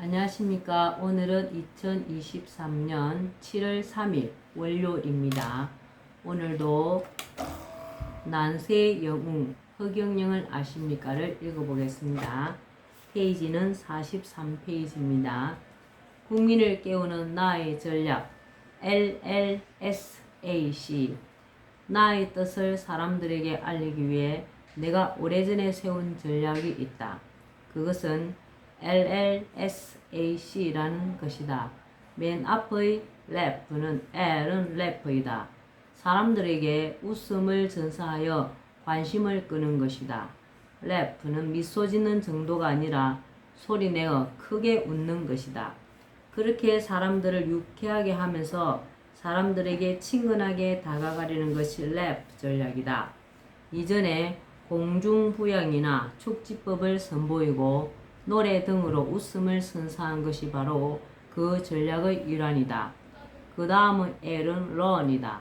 안녕하십니까. 오늘은 2023년 7월 3일 월요일입니다. 오늘도 난세 영웅 허경영을 아십니까를 읽어보겠습니다. 페이지는 43페이지입니다. 국민을 깨우는 나의 전략 LLSAC. 나의 뜻을 사람들에게 알리기 위해 내가 오래전에 세운 전략이 있다. 그것은 LLSAC라는 것이다. 맨 앞의 L는 L은 래퍼이다. 사람들에게 웃음을 전사하여 관심을 끄는 것이다. 래프는 미소 짓는 정도가 아니라 소리내어 크게 웃는 것이다. 그렇게 사람들을 유쾌하게 하면서 사람들에게 친근하게 다가가려는 것이 랩 전략이다. 이전에 공중부양이나 축지법을 선보이고 노래 등으로 웃음을 선사한 것이 바로 그 전략의 일환이다. 그 다음은 L은 런이다.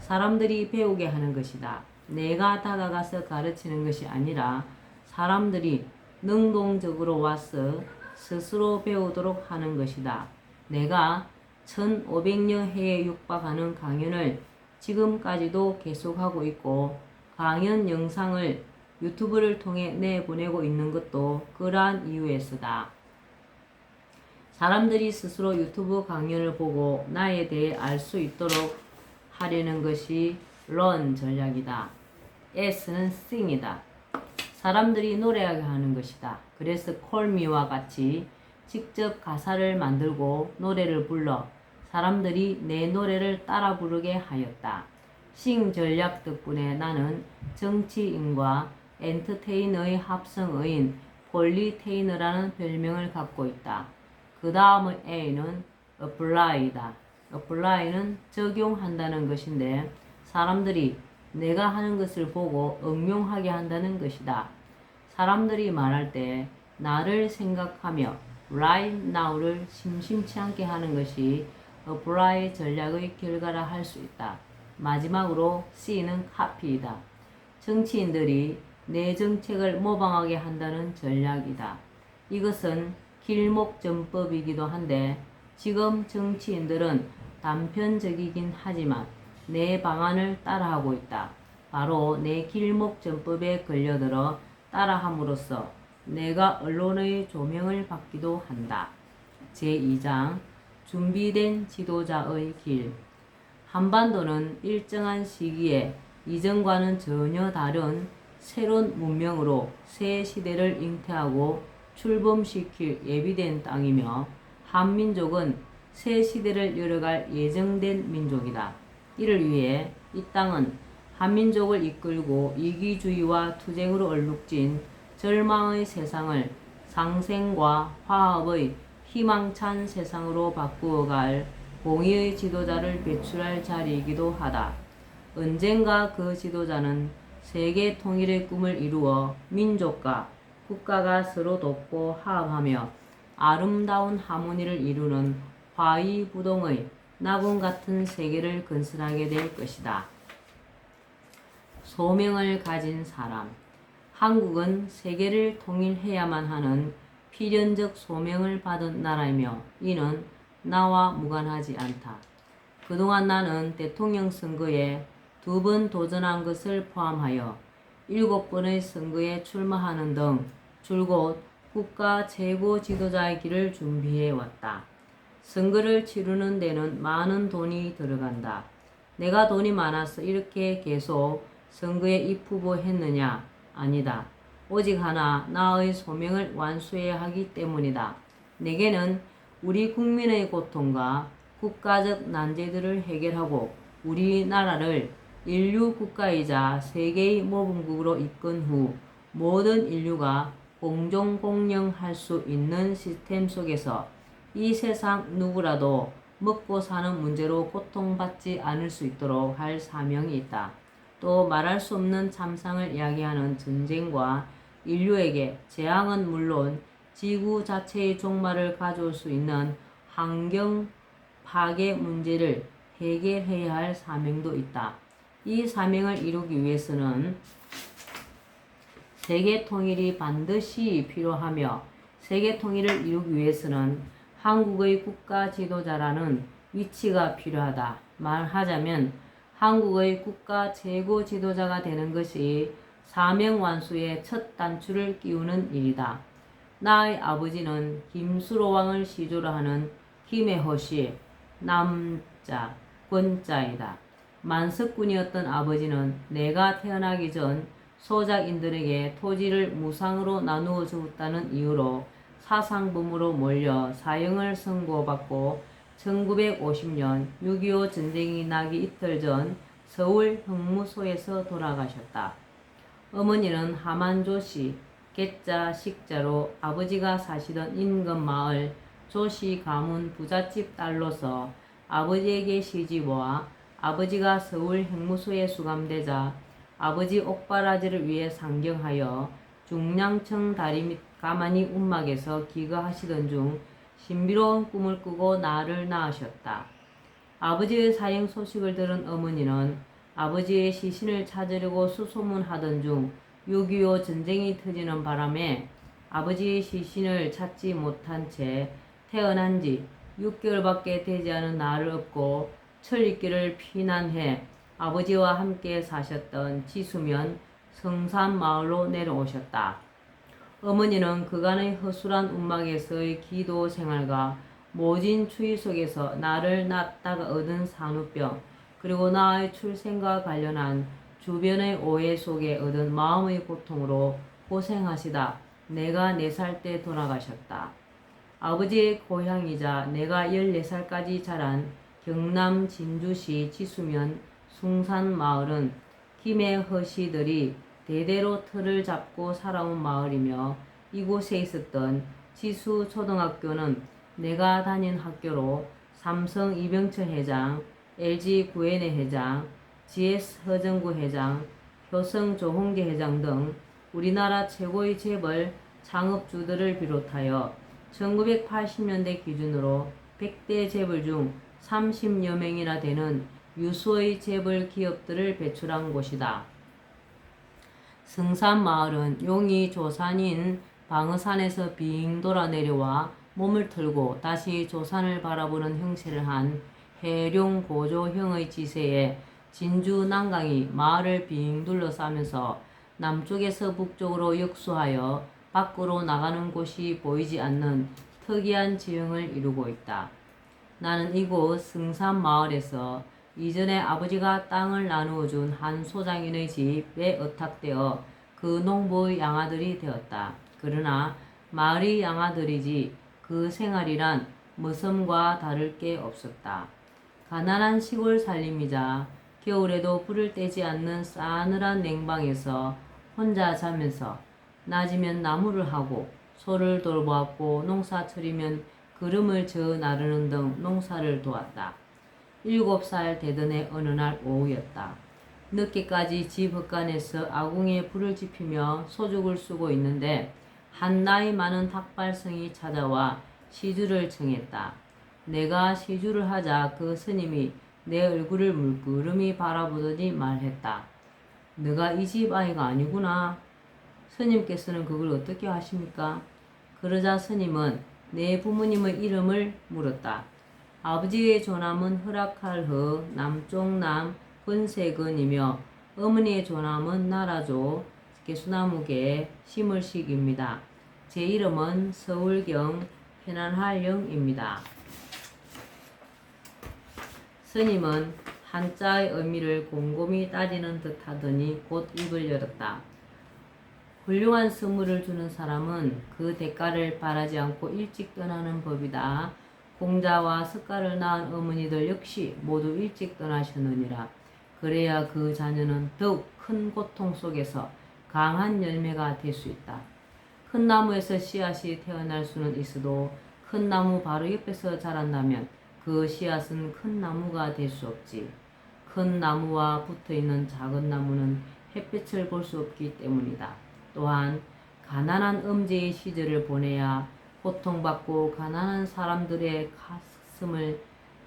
사람들이 배우게 하는 것이다. 내가 다가가서 가르치는 것이 아니라 사람들이 능동적으로 와서 스스로 배우도록 하는 것이다. 내가 1500여 회에 육박하는 강연을 지금까지도 계속하고 있고 강연 영상을 유튜브를 통해 내보내고 있는 것도 그러한 이유에서다. 사람들이 스스로 유튜브 강연을 보고 나에 대해 알 수 있도록 하려는 것이 런 전략이다. S는 sing이다. 사람들이 노래하게 하는 것이다. 그래서 call me와 같이 직접 가사를 만들고 노래를 불러 사람들이 내 노래를 따라 부르게 하였다. 싱 전략 덕분에 나는 정치인과 엔터테이너의 합성어인 폴리테이너라는 별명을 갖고 있다. 그 다음의 A는 apply다. apply는 적용한다는 것인데 사람들이 내가 하는 것을 보고 응용하게 한다는 것이다. 사람들이 말할 때 나를 생각하며 right now를 심심치 않게 하는 것이 apply 전략의 결과라 할 수 있다. 마지막으로 C는 copy이다. 정치인들이 내 정책을 모방하게 한다는 전략이다. 이것은 길목전법이기도 한데 지금 정치인들은 단편적이긴 하지만 내 방안을 따라하고 있다. 바로 내 길목전법에 걸려들어 따라함으로써 내가 언론의 조명을 받기도 한다. 제2장 준비된 지도자의 길. 한반도는 일정한 시기에 이전과는 전혀 다른 새로운 문명으로 새 시대를 잉태하고 출범시킬 예비된 땅이며 한민족은 새 시대를 열어갈 예정된 민족이다. 이를 위해 이 땅은 한민족을 이끌고 이기주의와 투쟁으로 얼룩진 절망의 세상을 상생과 화합의 희망찬 세상으로 바꾸어갈 공의의 지도자를 배출할 자리이기도 하다. 언젠가 그 지도자는 세계 통일의 꿈을 이루어 민족과 국가가 서로 돕고 화합하며 아름다운 하모니를 이루는 화의부동의 낙원 같은 세계를 건설하게 될 것이다. 소명을 가진 사람. 한국은 세계를 통일해야만 하는 필연적 소명을 받은 나라이며 이는 나와 무관하지 않다. 그동안 나는 대통령 선거에 2번 도전한 것을 포함하여 7번의 선거에 출마하는 등 줄곧 국가 최고 지도자의 길을 준비해 왔다. 선거를 치르는 데는 많은 돈이 들어간다. 내가 돈이 많아서 이렇게 계속 선거에 입후보했느냐? 아니다. 오직 하나 나의 소명을 완수해야 하기 때문이다. 내게는 우리 국민의 고통과 국가적 난제들을 해결하고 우리나라를 인류 국가이자 세계의 모범국으로 이끈 후 모든 인류가 공정 공영할 수 있는 시스템 속에서 이 세상 누구라도 먹고 사는 문제로 고통받지 않을 수 있도록 할 사명이 있다. 또 말할 수 없는 참상을 이야기하는 전쟁과 인류에게 재앙은 물론 지구 자체의 종말을 가져올 수 있는 환경 파괴 문제를 해결해야 할 사명도 있다. 이 사명을 이루기 위해서는 세계 통일이 반드시 필요하며 세계 통일을 이루기 위해서는 한국의 국가 지도자라는 위치가 필요하다. 말하자면 한국의 국가 최고 지도자가 되는 것이 사명 완수의 첫 단추를 끼우는 일이다. 나의 아버지는 김수로 왕을 시조로 하는 김의 허씨, 남자, 권자이다. 만석군이었던 아버지는 내가 태어나기 전 소작인들에게 토지를 무상으로 나누어 주었다는 이유로 사상범으로 몰려 사형을 선고받고 1950년 6.25 전쟁이 나기 이틀 전 서울 형무소에서 돌아가셨다. 어머니는 하만조씨, 개자 식자로 아버지가 사시던 인근마을 조씨 가문 부잣집 딸로서 아버지에게 시집와 아버지가 서울 형무소에 수감되자 아버지 옥바라지를 위해 상경하여 중량청 다리 밑 가만히 움막에서 기거하시던 중 신비로운 꿈을 꾸고 나를 낳으셨다. 아버지의 사형 소식을 들은 어머니는 아버지의 시신을 찾으려고 수소문하던 중 6.25 전쟁이 터지는 바람에 아버지의 시신을 찾지 못한 채 태어난 지 6개월밖에 되지 않은 나를 업고 천리길을 피난해 아버지와 함께 사셨던 지수면 성산마을로 내려오셨다. 어머니는 그간의 허술한 움막에서의 기도 생활과 모진 추위 속에서 나를 낳다가 얻은 산후병, 그리고 나의 출생과 관련한 주변의 오해 속에 얻은 마음의 고통으로 고생하시다 내가 4살 때 돌아가셨다. 아버지의 고향이자 내가 14살까지 자란 경남 진주시 지수면 숭산마을은 김해 허씨들이 대대로 터를 잡고 살아온 마을이며 이곳에 있었던 지수초등학교는 내가 다닌 학교로 삼성 이병철 회장, LG 구현의 회장, GS 허정구 회장, 효성 조홍재 회장 등 우리나라 최고의 재벌 창업주들을 비롯하여 1980년대 기준으로 100대 재벌 중 30여 명이나 되는 유수의 재벌 기업들을 배출한 곳이다. 성산마을은 용이 조산인 방어산에서 빙 돌아 내려와 몸을 틀고 다시 조산을 바라보는 형체를 한 해룡고조형의 지세에 진주 난강이 마을을 빙 둘러싸면서 남쪽에서 북쪽으로 역수하여 밖으로 나가는 곳이 보이지 않는 특이한 지형을 이루고 있다. 나는 이곳 성산마을에서 이전에 아버지가 땅을 나누어 준 한 소장인의 집에 어탁되어 그 농부의 양아들이 되었다. 그러나 마을의 양아들이지 그 생활이란 머슴과 다를 게 없었다. 가난한 시골 살림이자 겨울에도 불을 떼지 않는 싸늘한 냉방에서 혼자 자면서 낮이면 나무를 하고 소를 돌보았고 농사철이면 그름을 저 나르는 등 농사를 도왔다. 7살 되던 해 어느 날 오후였다. 늦게까지 집 헛간에서 아궁이에 불을 지피며 소죽을 쓰고 있는데 한 나이 많은 닭발성이 찾아와 시주를 청했다. 내가 시주를 하자 그 스님이 내 얼굴을 물끄러미 바라보더니 말했다. 너가 이 집 아이가 아니구나. 스님께서는 그걸 어떻게 하십니까? 그러자 스님은 내 부모님의 이름을 물었다. 아버지의 조남은 허락할허 남쪽남 권세근이며 어머니의 조남은 나라조 개수나무계 심을식입니다. 제 이름은 서울경 편안할영입니다. 스님은 한자의 의미를 곰곰이 따지는 듯 하더니 곧 입을 열었다. 훌륭한 선물을 주는 사람은 그 대가를 바라지 않고 일찍 떠나는 법이다. 공자와 석가를 낳은 어머니들 역시 모두 일찍 떠나셨느니라. 그래야 그 자녀는 더욱 큰 고통 속에서 강한 열매가 될 수 있다. 큰 나무에서 씨앗이 태어날 수는 있어도 큰 나무 바로 옆에서 자란다면 그 씨앗은 큰 나무가 될 수 없지. 큰 나무와 붙어있는 작은 나무는 햇빛을 볼 수 없기 때문이다. 또한 가난한 엄제의 시절을 보내야 고통받고 가난한 사람들의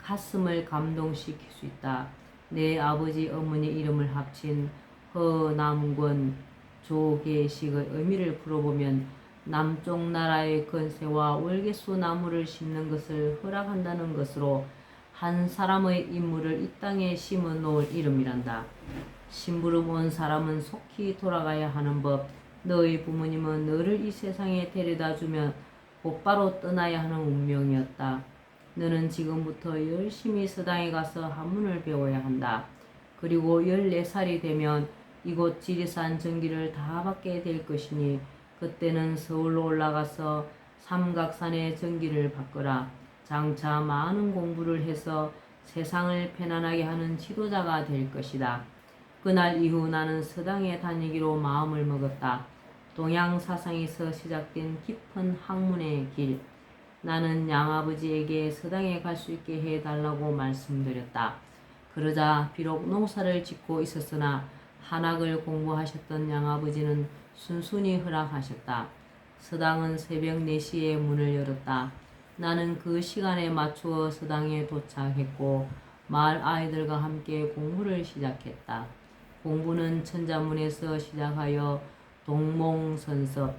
가슴을 감동시킬 수 있다. 내 아버지 어머니 이름을 합친 허남권 조계식의 의미를 풀어보면 남쪽 나라의 건세와 월계수 나무를 심는 것을 허락한다는 것으로 한 사람의 인물을 이 땅에 심어 놓을 이름이란다. 심부름 온 사람은 속히 돌아가야 하는 법. 너의 부모님은 너를 이 세상에 데려다 주면 곧바로 떠나야 하는 운명이었다. 너는 지금부터 열심히 서당에 가서 한문을 배워야 한다. 그리고 14살이 되면 이곳 지리산 전기를 다 받게 될 것이니 그때는 서울로 올라가서 삼각산의 전기를 받거라. 장차 많은 공부를 해서 세상을 편안하게 하는 지도자가 될 것이다. 그날 이후 나는 서당에 다니기로 마음을 먹었다. 동양 사상에서 시작된 깊은 학문의 길. 나는 양아버지에게 서당에 갈 수 있게 해달라고 말씀드렸다. 그러자 비록 농사를 짓고 있었으나 한학을 공부하셨던 양아버지는 순순히 허락하셨다. 서당은 새벽 4시에 문을 열었다. 나는 그 시간에 맞추어 서당에 도착했고 마을 아이들과 함께 공부를 시작했다. 공부는 천자문에서 시작하여 동몽선섭,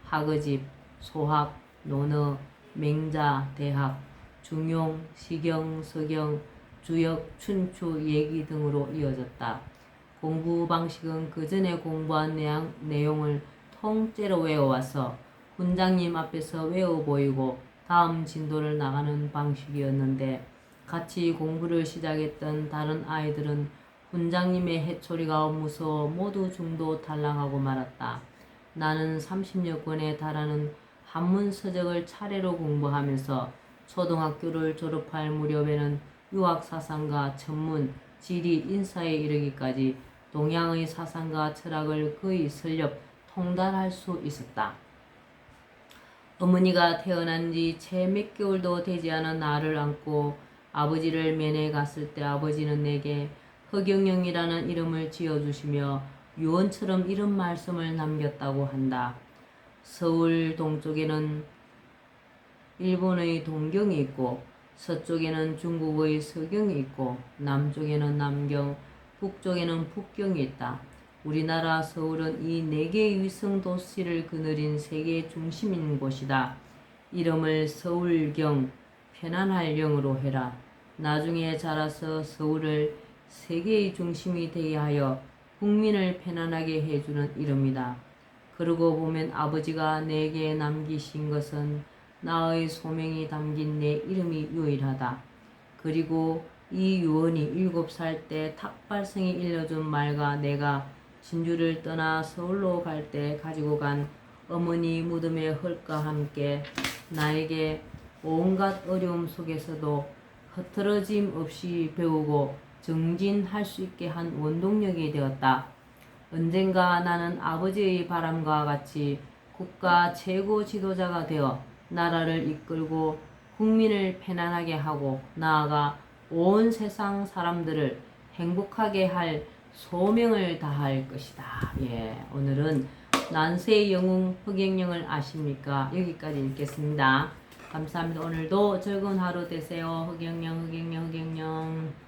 학어집, 소학, 논어, 맹자, 대학, 중용, 시경, 서경, 주역, 춘추, 예기 등으로 이어졌다. 공부 방식은 그 전에 공부한 내용을 통째로 외워와서 훈장님 앞에서 외워 보이고 다음 진도를 나가는 방식이었는데 같이 공부를 시작했던 다른 아이들은 훈장님의 해초리가 무서워 모두 중도 탈락하고 말았다. 나는 30여 권에 달하는 한문 서적을 차례로 공부하면서 초등학교를 졸업할 무렵에는 유학사상과 천문, 지리, 인사에 이르기까지 동양의 사상과 철학을 거의 설렵 통달할 수 있었다. 어머니가 태어난 지 채 몇 개월도 되지 않은 나를 안고 아버지를 면회 갔을 때 아버지는 내게 허경영이라는 이름을 지어주시며 유언처럼 이런 말씀을 남겼다고 한다. 서울 동쪽에는 일본의 동경이 있고 서쪽에는 중국의 서경이 있고 남쪽에는 남경, 북쪽에는 북경이 있다. 우리나라 서울은 이 4개의 위성 도시를 거느린 세계 중심인 곳이다. 이름을 서울경, 편안할 경으로 해라. 나중에 자라서 서울을 세계의 중심이 되게 하여 국민을 편안하게 해주는 이름이다. 그러고 보면 아버지가 내게 남기신 것은 나의 소명이 담긴 내 이름이 유일하다. 그리고 이 유언이 7살 때 탁발성이 일러준 말과 내가 진주를 떠나 서울로 갈 때 가지고 간 어머니 무덤의 흙과 함께 나에게 온갖 어려움 속에서도 흐트러짐 없이 배우고 정진할 수 있게 한 원동력이 되었다. 언젠가 나는 아버지의 바람과 같이 국가 최고 지도자가 되어 나라를 이끌고 국민을 편안하게 하고 나아가 온 세상 사람들을 행복하게 할 소명을 다할 것이다. 예, 오늘은 난세의 영웅 허경영을 아십니까? 여기까지 읽겠습니다. 감사합니다. 오늘도 즐거운 하루 되세요. 허경영.